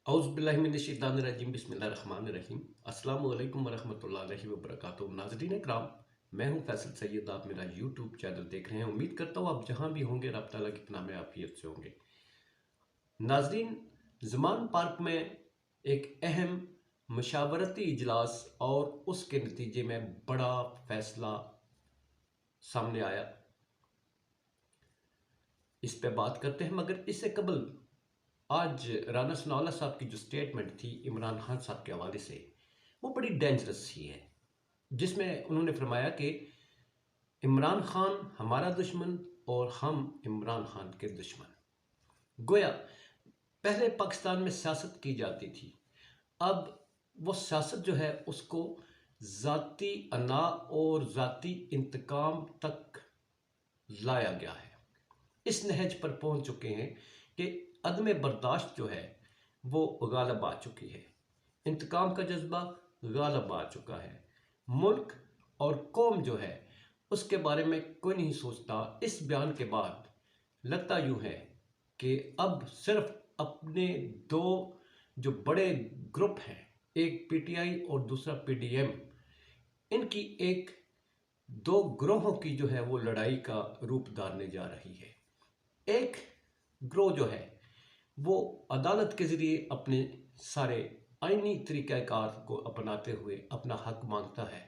औज़ुबिल्लाहिमिनश्शैतानिर्रजीम बिस्मिल्लाहिर्रहमानिर्रहीम अस्सलाम वालेकुम वरहमतुल्लाहि वबरकातुहू। नाज़रीन इकराम, मैं हूं फैसल सैयद। आप मेरा यूट्यूब चैनल देख रहे हैं। उम्मीद करता हूं आप जहां भी होंगे रब ताला की पनाह में आफियत से होंगे। नाज़रीन, ज़मान पार्क में एक अहम मशावरती इजलास और उसके नतीजे में बड़ा फैसला सामने आया। इस पे बात करते हैं, मगर इससे कबल आज राना सनाउल्लाह साहब की जो स्टेटमेंट थी इमरान खान साहब के हवाले से, वो बड़ी डेंजरस सी है। जिसमें उन्होंने फरमाया कि इमरान खान हमारा दुश्मन और हम इमरान खान के दुश्मन। गोया पहले पाकिस्तान में सियासत की जाती थी, अब वो सियासत जो है उसको ज़ाती अना और ज़ाती इंतकाम तक लाया गया है। इस नहज पर पहुंच चुके हैं कि अदम बर्दाश्त जो है वो गालब आ चुकी है। इंतकाम का जज्बा गालब आ चुका है। मुल्क और कौम जो है उसके बारे में कोई नहीं सोचता। इस बयान के बाद लगता यूं है कि अब सिर्फ अपने दो जो बड़े ग्रुप हैं, एक पीटीआई और दूसरा पीडीएम, इनकी एक दो ग्रोहों की जो है वो लड़ाई का रूप धारने जा रही है। एक ग्रोह जो है वो अदालत के ज़रिए अपने सारे आइनी तरीक़ाकार को अपनाते हुए अपना हक मांगता है,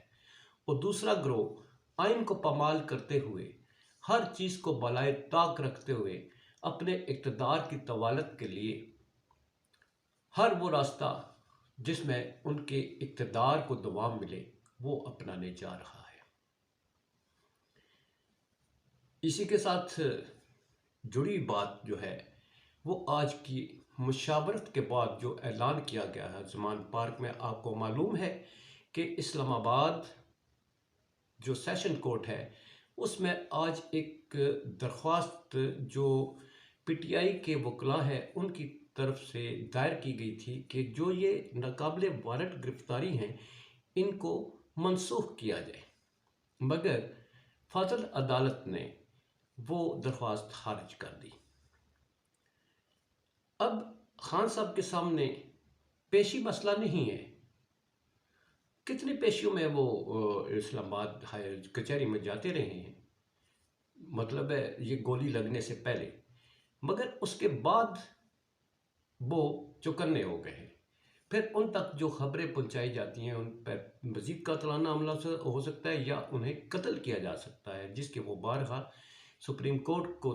और दूसरा ग्रोह आइन को पामाल करते हुए, हर चीज़ को बलाए ताक रखते हुए अपने इक़्तिदार की तवालत के लिए हर वो रास्ता जिसमें उनके इक़्तिदार को दवाम मिले वो अपनाने जा रहा है। इसी के साथ जुड़ी बात जो है वो आज की मुशावरत के बाद जो ऐलान किया गया है ज़मान पार्क में। आपको मालूम है कि इस्लामाबाद जो सेशन कोर्ट है उसमें आज एक दरख्वास्त जो पीटीआई के वकला हैं उनकी तरफ से दायर की गई थी कि जो ये नाकाबिले वारंट गिरफ्तारी हैं इनको मनसूख किया जाए, मगर फजल अदालत ने वो दरख्वास्त खारिज कर दी। अब खान साहब के सामने पेशी मसला नहीं है। कितनी पेशियों में वो इस्लामाबाद हाई कचहरी में जाते रहे हैं, मतलब है ये गोली लगने से पहले, मगर उसके बाद वो चौकन्ने हो गए हैं। फिर उन तक जो खबरें पहुंचाई जाती हैं उन पर मजीद कातलाना हमला हो सकता है या उन्हें कत्ल किया जा सकता है, जिसके वो बारहा सुप्रीम कोर्ट को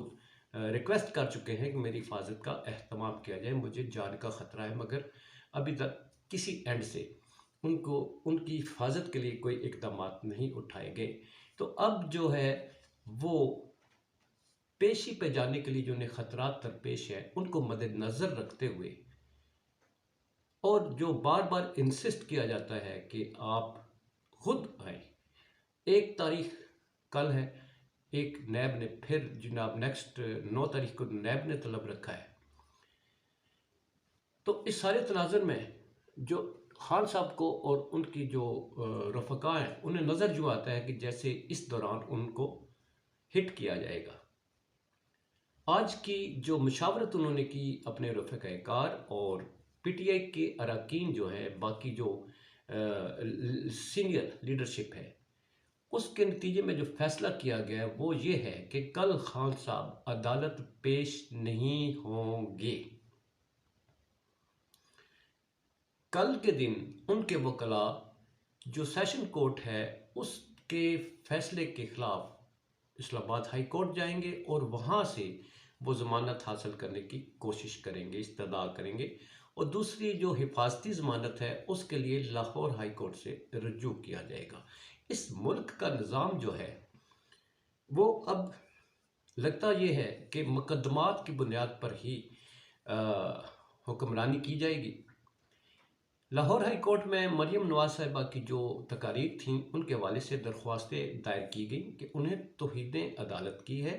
रिक्वेस्ट कर चुके हैं कि मेरी हिफाजत का एहतमाम किया जाए, मुझे जान का ख़तरा है। मगर अभी तक किसी एंड से उनको उनकी हिफाजत के लिए कोई इकदाम नहीं उठाए गए। तो अब जो है वो पेशी पे जाने के लिए जो उन्हें ख़तरात दरपेश है उनको मद्देनज़र रखते हुए, और जो बार बार इंसिस्ट किया जाता है कि आप खुद आए। एक तारीख कल है, एक नैब ने फिर जनाब नेक्स्ट 9 तारीख को नैब ने तलब रखा है। तो इस सारे तनाज़ुर में जो खान साहब को और उनकी जो रफ़का हैं उन्हें नज़र यूँ आता है कि जैसे इस दौरान उनको हिट किया जाएगा। आज की जो मुशावरत उन्होंने की अपने रफ़क़ाकार और पीटीआई के अरकान जो है, बाकी जो सीनियर लीडरशिप है, उसके नतीजे में जो फैसला किया गया है वो ये है कि कल खान साहब अदालत पेश नहीं होंगे। कल के दिन उनके वकला जो सेशन कोर्ट है उसके फैसले के खिलाफ इस्लामाबाद हाई कोर्ट जाएंगे और वहाँ से वो ज़मानत हासिल करने की कोशिश करेंगे, इस्तदा करेंगे, और दूसरी जो हिफाजती ज़मानत है उसके लिए लाहौर हाई कोर्ट से रजू किया जाएगा। इस मुल्क का निज़ाम जो है वो अब लगता ये है कि मुकदमात की बुनियाद पर ही हुक्मरानी की जाएगी। लाहौर हाई कोर्ट में मरियम नवाज साहिबा की जो तकारीर थीं उनके हवाले से दरख्वास्तें दायर की गई कि उन्हें तौहीद अदालत की है,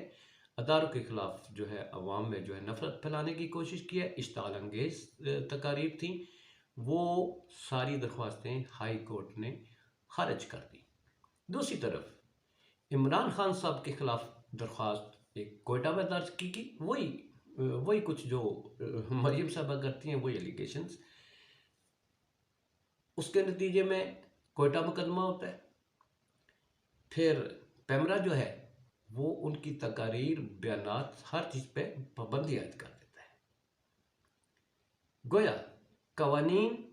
अदारों के ख़िलाफ़ जो है अवाम में जो है नफ़रत फैलाने की कोशिश की है, इश्ताल अंगेज़ तकारीर थी। वो सारी दरख्वास्तें हाई कोर्ट ने खारिज कर दी। दूसरी तरफ इमरान खान साहब के ख़िलाफ़ दरख्वास्त एक कोयटा में दर्ज की, वही वही कुछ जो मरियम साहबा करती हैं, वही एलिगेशंस। उसके नतीजे में कोयटा मुकदमा होता है। फिर पैमरा जो है वो उनकी तकारीर, बयानात, हर चीज़ पे पाबंदी आयद कर देता है। गोया कवानीन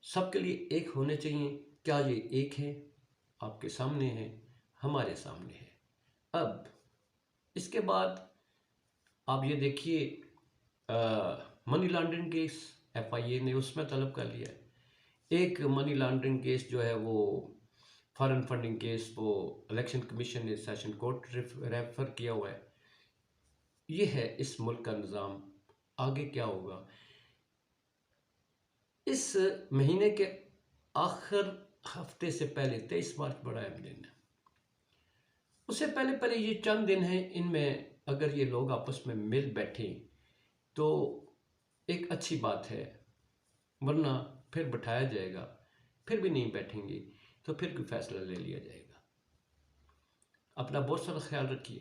सबके लिए एक होने चाहिए। क्या ये एक है? आपके सामने है, हमारे सामने है। अब इसके बाद आप ये देखिए, मनी लॉन्ड्रिंग केस FIA ने उसमें तलब कर लिया है। एक मनी लॉन्ड्रिंग केस जो है वो फॉरेन फंडिंग केस, वो इलेक्शन कमीशन ने सेशन कोर्ट रेफर किया हुआ है। ये है इस मुल्क का निज़ाम। आगे क्या होगा? इस महीने के आखिर हफ्ते से पहले 23 मार्च बड़ा अहम दिन है। उससे पहले पहले ये चंद दिन हैं, इनमें अगर ये लोग आपस में मिल बैठे तो एक अच्छी बात है, वरना फिर बैठाया जाएगा, फिर भी नहीं बैठेंगे तो फिर कोई फैसला ले लिया जाएगा। अपना बहुत सारा ख्याल रखिए।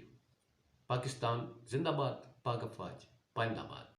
पाकिस्तान जिंदाबाद, पाक अफवाज पाइंदाबाद।